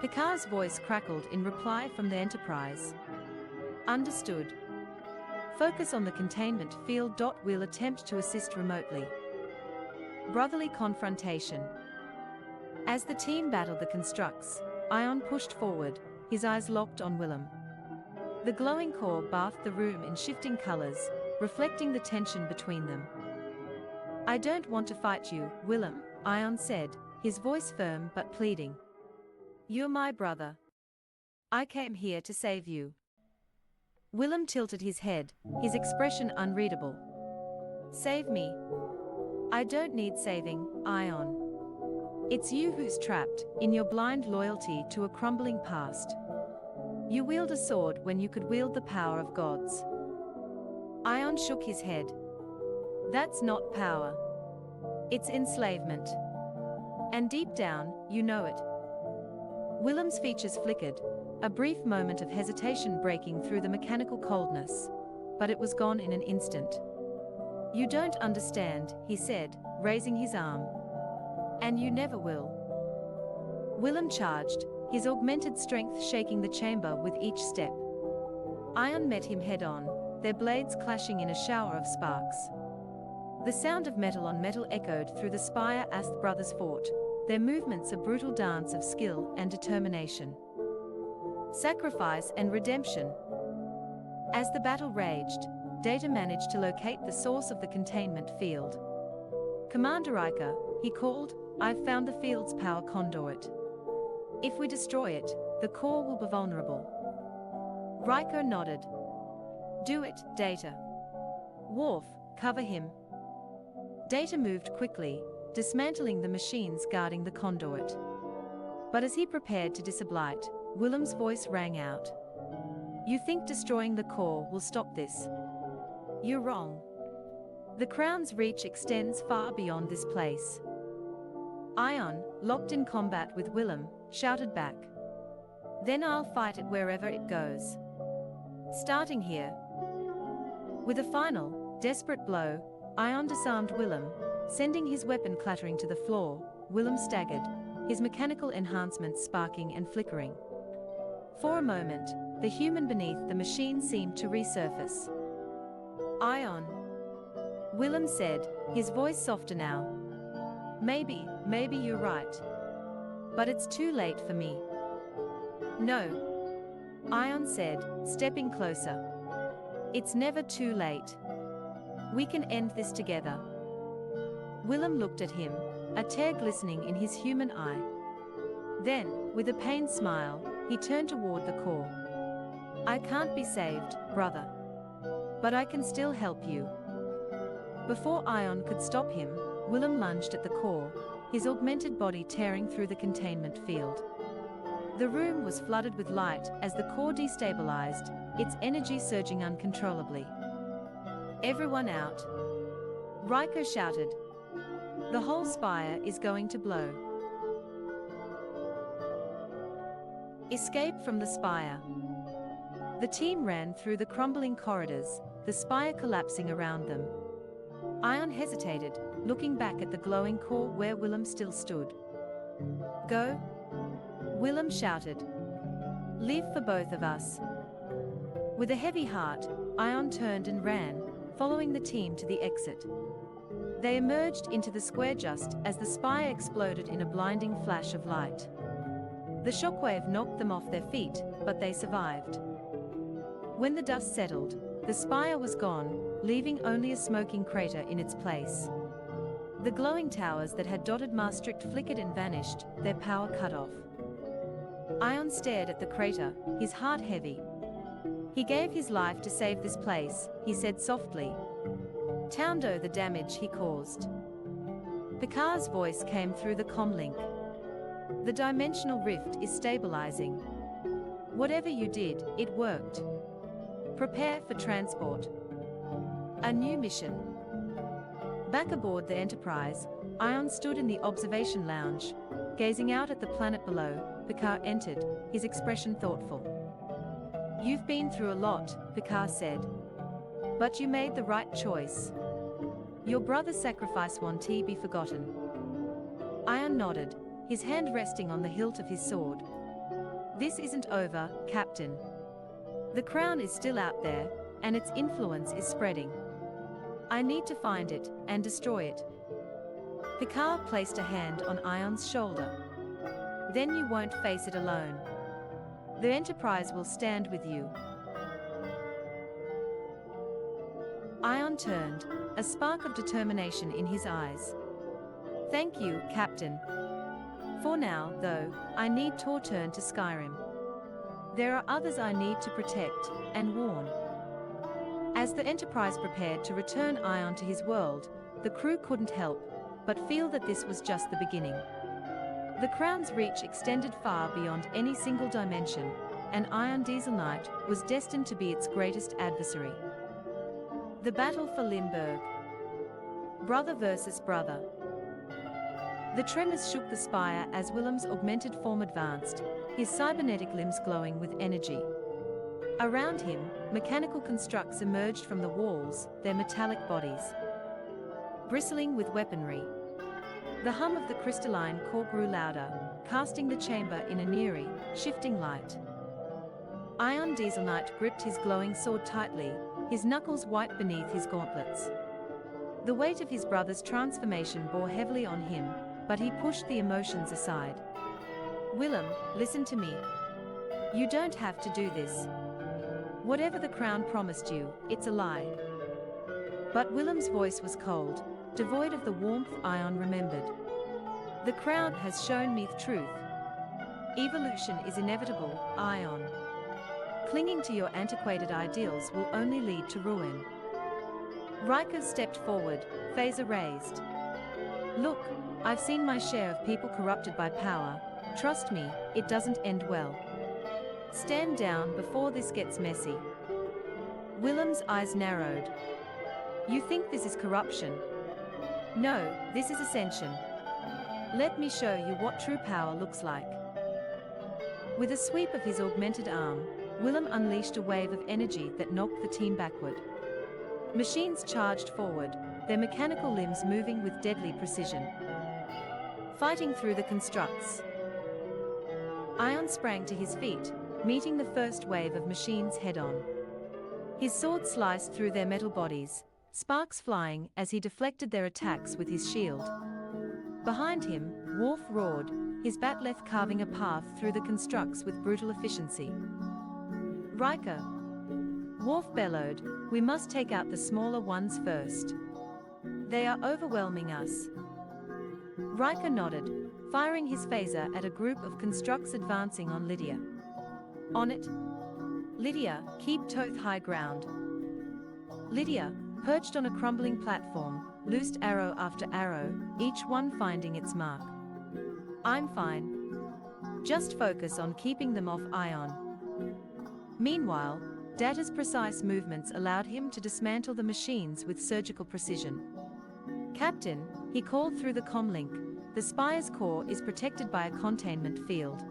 Picard's voice crackled in reply from the Enterprise. Understood. Focus on the containment field. We'll attempt to assist remotely. Brotherly confrontation. As the team battled the constructs, Ion pushed forward, his eyes locked on Willem. The glowing core bathed the room in shifting colors, reflecting the tension between them. I don't want to fight you, Willem, Ion said, his voice firm but pleading. You're my brother. I came here to save you. Willem tilted his head, his expression unreadable. Save me. I don't need saving, Ion. It's you who's trapped in your blind loyalty to a crumbling past. You wield a sword when you could wield the power of gods. Ion shook his head. That's not power. It's enslavement. And deep down, you know it. Willem's features flickered, a brief moment of hesitation breaking through the mechanical coldness. But it was gone in an instant. You don't understand, he said, raising his arm. And you never will. Willem charged, his augmented strength shaking the chamber with each step. Ion met him head-on, their blades clashing in a shower of sparks. The sound of metal on metal echoed through the spire as the brothers fought, their movements a brutal dance of skill and determination. Sacrifice and redemption. As the battle raged, Data managed to locate the source of the containment field. Commander Riker, he called, I've found the field's power conduit. If we destroy it, the core will be vulnerable. Riker nodded. Do it, Data. Worf, cover him. Data moved quickly, dismantling the machines guarding the conduit. But as he prepared to disoblite, Willem's voice rang out. You think destroying the core will stop this? You're wrong. The Crown's reach extends far beyond this place. Ion, locked in combat with Willem, shouted back. Then I'll fight it wherever it goes. Starting here. With a final, desperate blow, Ion disarmed Willem, sending his weapon clattering to the floor. Willem staggered, his mechanical enhancements sparking and flickering. For a moment, the human beneath the machine seemed to resurface. Ion. Willem said, his voice softer now. Maybe you're right. But it's too late for me. No. Ion said, stepping closer. It's never too late. We can end this together. Willem looked at him, a tear glistening in his human eye. Then, with a pained smile, he turned toward the core. I can't be saved, brother. But I can still help you. Before Ion could stop him, Willem lunged at the core, his augmented body tearing through the containment field. The room was flooded with light as the core destabilized, its energy surging uncontrollably. Everyone out. Riker shouted. The whole spire is going to blow. Escape from the spire. The team ran through the crumbling corridors, the spire collapsing around them. Ion hesitated, looking back at the glowing core where Willem still stood. Go? Willem shouted. Live for both of us. With a heavy heart, Ion turned and ran, following the team to the exit. They emerged into the square just as the spire exploded in a blinding flash of light. The shockwave knocked them off their feet, but they survived. When the dust settled, the spire was gone, leaving only a smoking crater in its place. The glowing towers that had dotted Maastricht flickered and vanished, their power cut off. Ion stared at the crater, his heart heavy. He gave his life to save this place, he said softly. Towndo the damage he caused. Picard's voice came through the comlink. The dimensional rift is stabilizing. Whatever you did, it worked. Prepare for transport. A new mission. Back aboard the Enterprise, Ion stood in the observation lounge, gazing out at the planet below. Picard entered, his expression thoughtful. "You've been through a lot," Picard said. "But you made the right choice. Your brother's sacrifice won't be forgotten." Ion nodded, his hand resting on the hilt of his sword. "This isn't over, Captain. The crown is still out there, and its influence is spreading. I need to find it, and destroy it." Picard placed a hand on Ion's shoulder. "Then you won't face it alone. The Enterprise will stand with you." Ion turned, a spark of determination in his eyes. "Thank you, Captain. For now, though, I need to return to Skyrim. There are others I need to protect and warn." As the Enterprise prepared to return Ion to his world, the crew couldn't help but feel that this was just the beginning. The Crown's reach extended far beyond any single dimension, and Ion Dzaalnight was destined to be its greatest adversary. The battle for Limburg. Brother versus brother. The tremors shook the spire as Willem's augmented form advanced, his cybernetic limbs glowing with energy. Around him, mechanical constructs emerged from the walls, their metallic bodies bristling with weaponry. The hum of the crystalline core grew louder, casting the chamber in an eerie, shifting light. Ion Dzaalnight gripped his glowing sword tightly, his knuckles white beneath his gauntlets. The weight of his brother's transformation bore heavily on him, but he pushed the emotions aside. "Willem, listen to me. You don't have to do this. Whatever the crown promised you, it's a lie." But Willem's voice was cold, devoid of the warmth Ion remembered. "The crown has shown me the truth. Evolution is inevitable, Ion. Clinging to your antiquated ideals will only lead to ruin." Riker stepped forward, phaser raised. "Look, I've seen my share of people corrupted by power. Trust me, it doesn't end well. Stand down before this gets messy." Willem's eyes narrowed. "You think this is corruption? No, this is ascension. Let me show you what true power looks like." With a sweep of his augmented arm, Willem unleashed a wave of energy that knocked the team backward. Machines charged forward, their mechanical limbs moving with deadly precision, fighting through the constructs. Ion sprang to his feet, meeting the first wave of machines head-on. His sword sliced through their metal bodies, sparks flying as he deflected their attacks with his shield. Behind him, Worf roared, his bat'leth carving a path through the constructs with brutal efficiency. "Riker," Worf bellowed, "we must take out the smaller ones first. They are overwhelming us." Riker nodded, firing his phaser at a group of constructs advancing on Lydia. "On it. Lydia, keep Toth high ground." Lydia, perched on a crumbling platform, loosed arrow after arrow, each one finding its mark. "I'm fine. Just focus on keeping them off Ion." Meanwhile, Data's precise movements allowed him to dismantle the machines with surgical precision. "Captain," he called through the comlink, "the spire's core is protected by a containment field.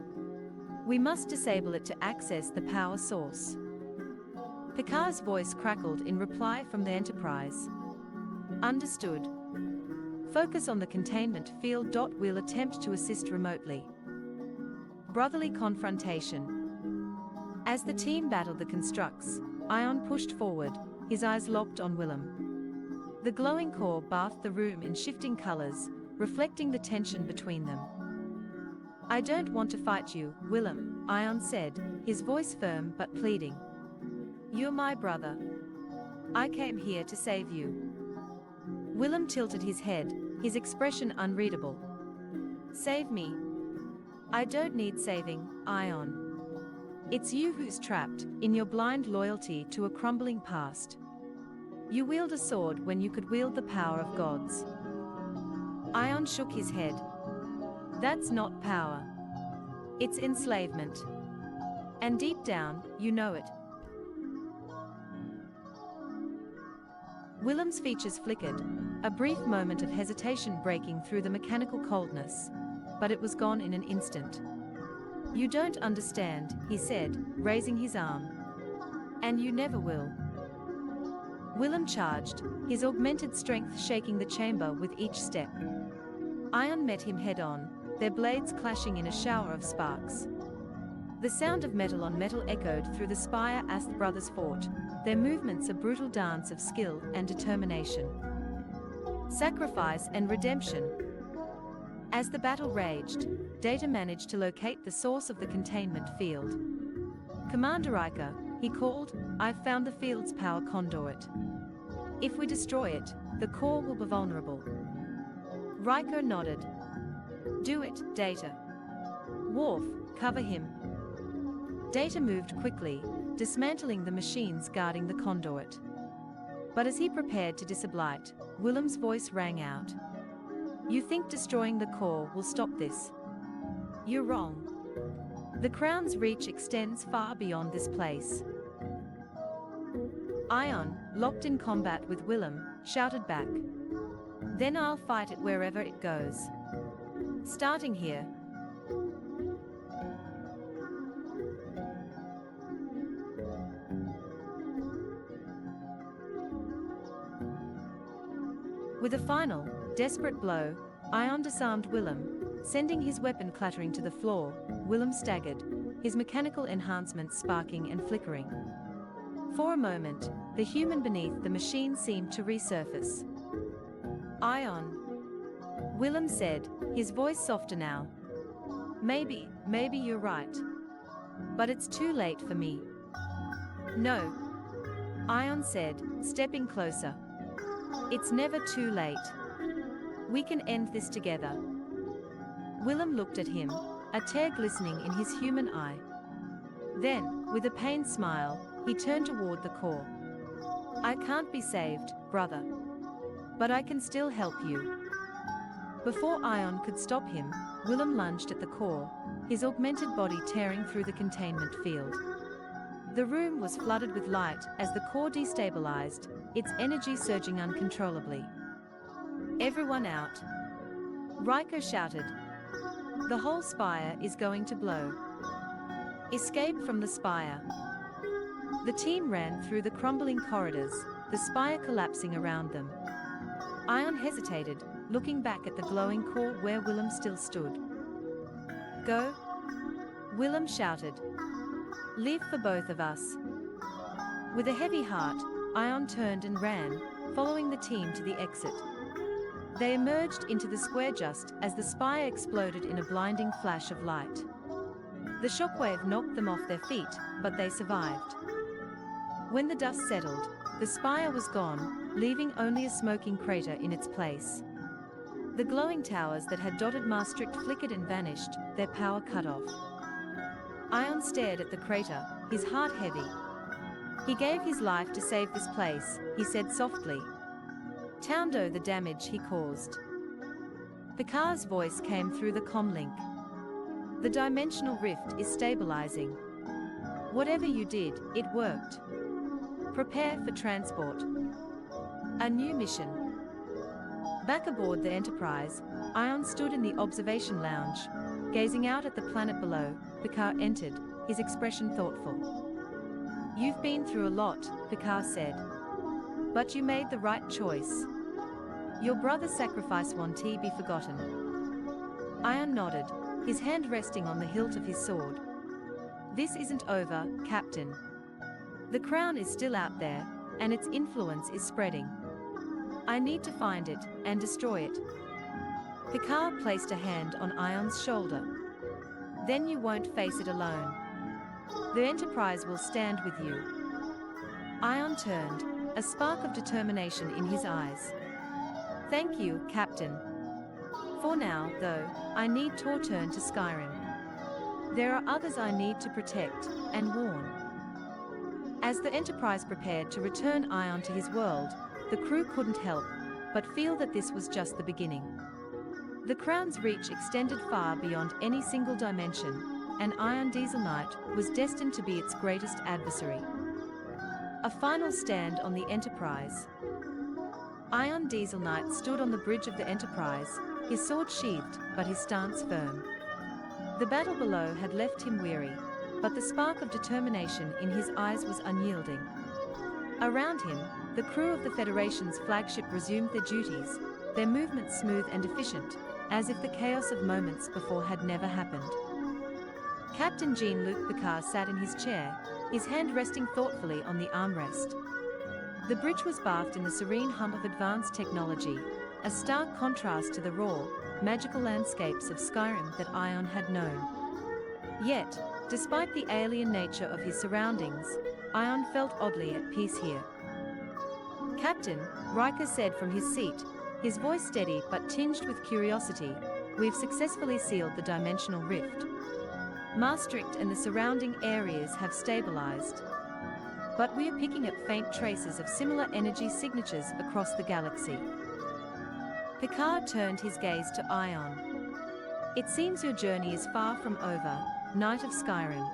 We must disable it to access the power source." Picard's voice crackled in reply from the Enterprise. "Understood. Focus on the containment field. We'll attempt to assist remotely." Brotherly confrontation. As the team battled the constructs, Ion pushed forward, his eyes locked on Willem. The glowing core bathed the room in shifting colors, reflecting the tension between them. "I don't want to fight you, Willem," Ion said, his voice firm but pleading. "You're my brother. I came here to save you." Willem tilted his head, his expression unreadable. "Save me? I don't need saving, Ion. It's you who's trapped in your blind loyalty to a crumbling past. You wield a sword when you could wield the power of gods." Ion shook his head. "That's not power. It's enslavement. And deep down, you know it. Willem's features flickered, a brief moment of hesitation breaking through the mechanical coldness. But it was gone in an instant. You don't understand, he said, raising his arm. And you never will. Willem charged, his augmented strength shaking the chamber with each step. Ion met him head-on, their blades clashing in a shower of sparks. The sound of metal on metal echoed through the spire as the brothers fought, their movements a brutal dance of skill and determination. Sacrifice and redemption. As the battle raged, Data managed to locate the source of the containment field. Commander Riker, he called, I've found the field's power conduit. If we destroy it, the core will be vulnerable. Riker nodded. Do it, Data. Worf, cover him. Data moved quickly, dismantling the machines guarding the conduit. But as he prepared to disablate, Willem's voice rang out. You think destroying the core will stop this? You're wrong. The Crown's reach extends far beyond this place. Ion, locked in combat with Willem, shouted back. Then I'll fight it wherever it goes. Starting here. With a final, desperate blow, Ion disarmed Willem, sending his weapon clattering to the floor. Willem staggered, his mechanical enhancements sparking and flickering. For a moment, the human beneath the machine seemed to resurface. Ion. Willem said, his voice softer now. Maybe you're right. But it's too late for me. No. Ion said, stepping closer. It's never too late. We can end this together. Willem looked at him, a tear glistening in his human eye. Then, with a pained smile, he turned toward the core. I can't be saved, brother. But I can still help you. Before Ion could stop him, Willem lunged at the core, his augmented body tearing through the containment field. The room was flooded with light as the core destabilized, its energy surging uncontrollably. Everyone out. Riker shouted. The whole spire is going to blow. Escape from the spire. The team ran through the crumbling corridors, the spire collapsing around them. Ion hesitated, looking back at the glowing core where Willem still stood. Go? Willem shouted. Live for both of us. With a heavy heart, Ion turned and ran, following the team to the exit. They emerged into the square just as the spire exploded in a blinding flash of light. The shockwave knocked them off their feet, but they survived. When the dust settled, the spire was gone, leaving only a smoking crater in its place. The glowing towers that had dotted Maastricht flickered and vanished, their power cut off. Ion stared at the crater, his heart heavy. He gave his life to save this place, he said softly. Towndo the damage he caused. Picard's voice came through the comlink. The dimensional rift is stabilizing. Whatever you did, it worked. Prepare for transport. A new mission. Back aboard the Enterprise, Ion stood in the observation lounge, gazing out at the planet below. Picard entered, his expression thoughtful. You've been through a lot, Picard said. But you made the right choice. Your brother's sacrifice won't be forgotten. Ion nodded, his hand resting on the hilt of his sword. This isn't over, Captain. The Crown is still out there, and its influence is spreading. I need to find it, and destroy it. Picard placed a hand on Ion's shoulder. Then you won't face it alone. The Enterprise will stand with you. Ion turned, a spark of determination in his eyes. Thank you, Captain. For now, though, I need to return to Skyrim. There are others I need to protect and warn. As the Enterprise prepared to return Ion to his world, the crew couldn't help but feel that this was just the beginning. The Crown's reach extended far beyond any single dimension, and Ion Dzaalnight was destined to be its greatest adversary. A final stand on the Enterprise. Ion Dzaalnight stood on the bridge of the Enterprise, his sword sheathed, but his stance firm. The battle below had left him weary, but the spark of determination in his eyes was unyielding. Around him, the crew of the Federation's flagship resumed their duties, their movements smooth and efficient, as if the chaos of moments before had never happened. Captain Jean-Luc Picard sat in his chair, his hand resting thoughtfully on the armrest. The bridge was bathed in the serene hum of advanced technology, a stark contrast to the raw, magical landscapes of Skyrim that Ion had known. Yet, despite the alien nature of his surroundings, Ion felt oddly at peace here. "Captain," Riker said from his seat, his voice steady but tinged with curiosity, "we've successfully sealed the dimensional rift. Maastricht and the surrounding areas have stabilized. But we are picking up faint traces of similar energy signatures across the galaxy." Picard turned his gaze to Ion. "It seems your journey is far from over, Knight of Skyrim.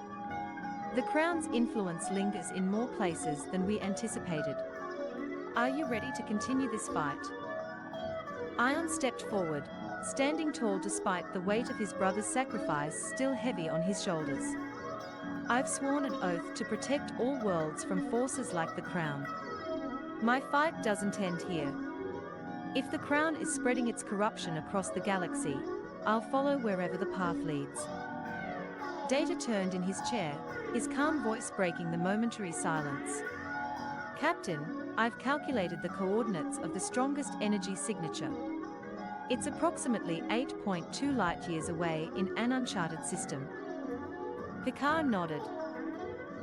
The Crown's influence lingers in more places than we anticipated. Are you ready to continue this fight?" Ion stepped forward, standing tall despite the weight of his brother's sacrifice still heavy on his shoulders. "I've sworn an oath to protect all worlds from forces like the Crown. My fight doesn't end here. If the Crown is spreading its corruption across the galaxy, I'll follow wherever the path leads." Data turned in his chair, his calm voice breaking the momentary silence. "Captain, I've calculated the coordinates of the strongest energy signature. It's approximately 8.2 light-years away in an uncharted system." Picard nodded.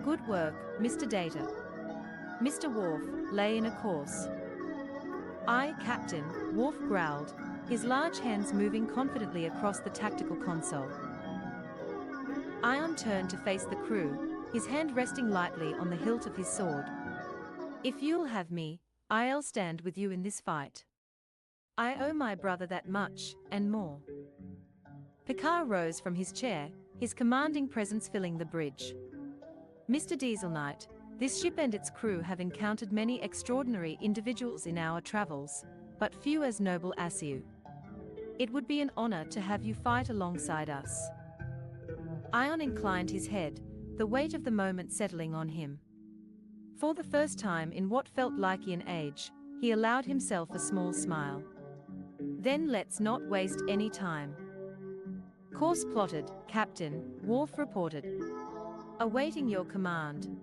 "Good work, Mr. Data. Mr. Worf, lay in a course." "Aye, Captain," Worf growled, his large hands moving confidently across the tactical console. Ion turned to face the crew, his hand resting lightly on the hilt of his sword. "If you'll have me, I'll stand with you in this fight. I owe my brother that much, and more." Picard rose from his chair, his commanding presence filling the bridge. "Mr. Dzaalnight, this ship and its crew have encountered many extraordinary individuals in our travels, but few as noble as you. It would be an honor to have you fight alongside us." Ion inclined his head, the weight of the moment settling on him. For the first time in what felt like an age, he allowed himself a small smile. "Then let's not waste any time." "Course plotted, Captain," Worf reported. "Awaiting your command."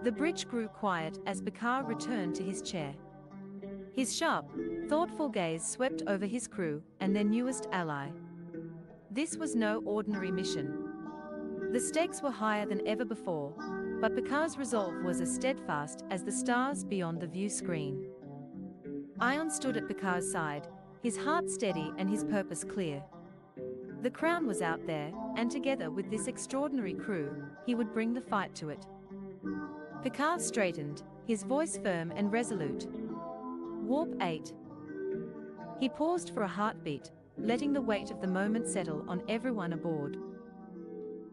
The bridge grew quiet as Picard returned to his chair. His sharp, thoughtful gaze swept over his crew and their newest ally. This was no ordinary mission. The stakes were higher than ever before, but Picard's resolve was as steadfast as the stars beyond the view screen. Ion stood at Picard's side, his heart steady and his purpose clear. The Crown was out there, and together with this extraordinary crew, he would bring the fight to it. Picard straightened, his voice firm and resolute. "Warp 8. He paused for a heartbeat, letting the weight of the moment settle on everyone aboard.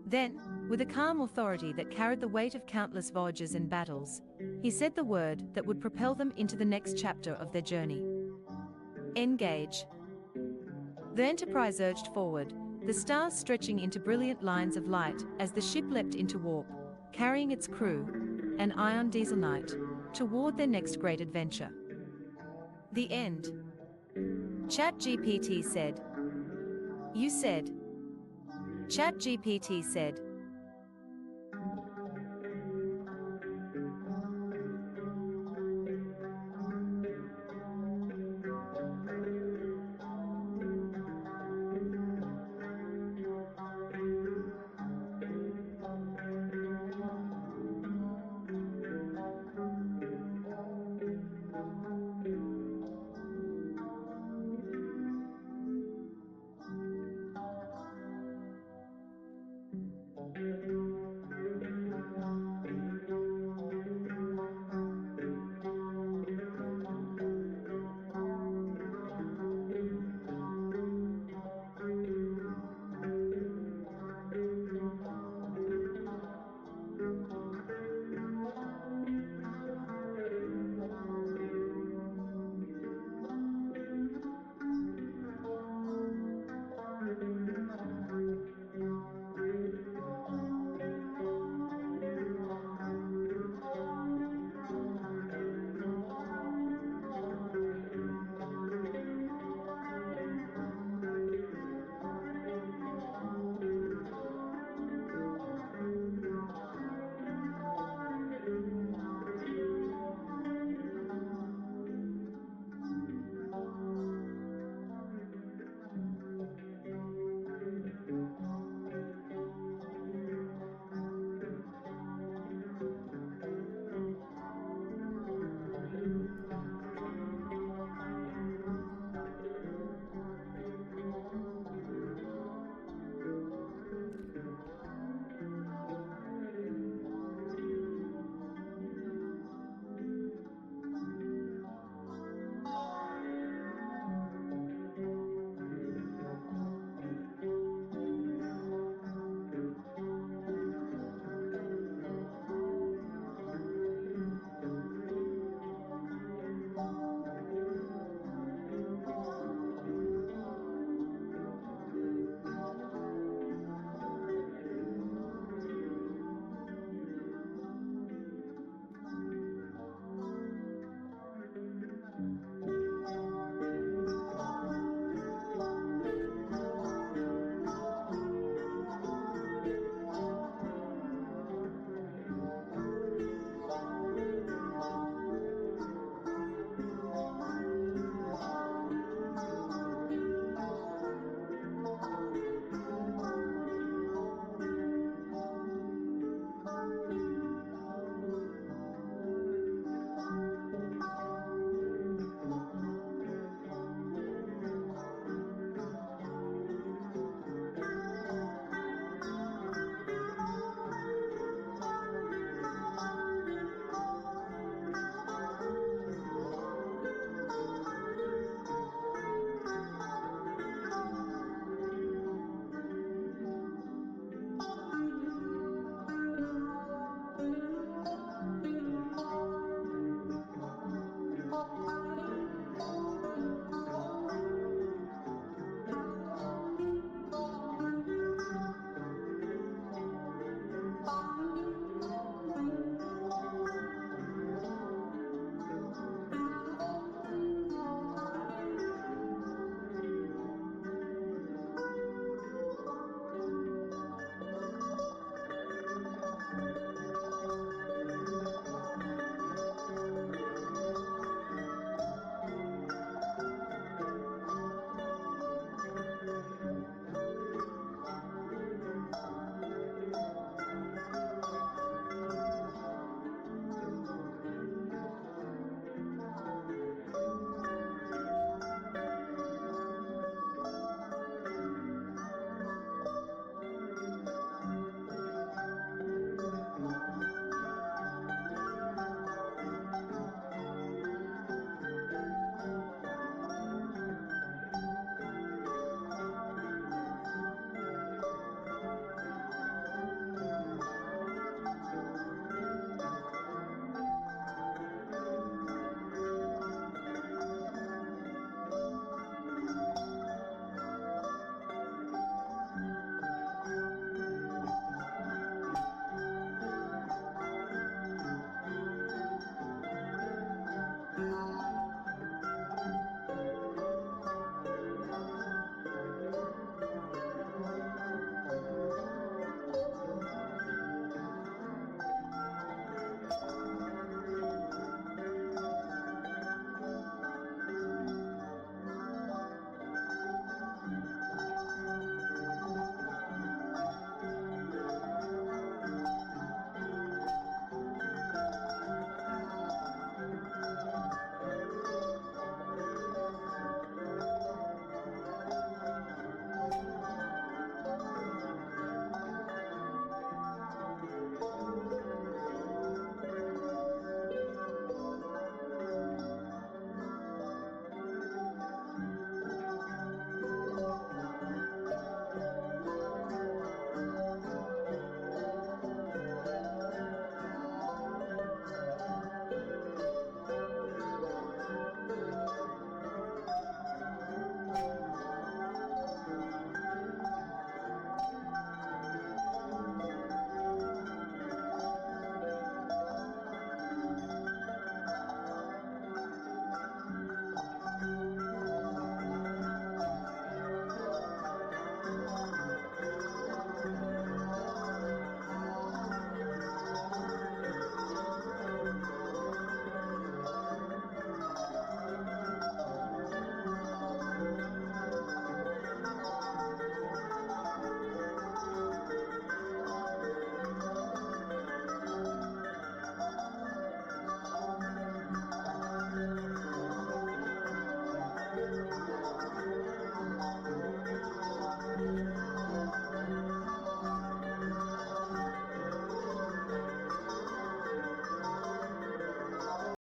Then, with a calm authority that carried the weight of countless voyages and battles, he said the word that would propel them into the next chapter of their journey. "Engage." The Enterprise urged forward, the stars stretching into brilliant lines of light as the ship leapt into warp, carrying its crew, and Ion Dzaalnight, toward their next great adventure. The end. ChatGPT said. You said. ChatGPT said.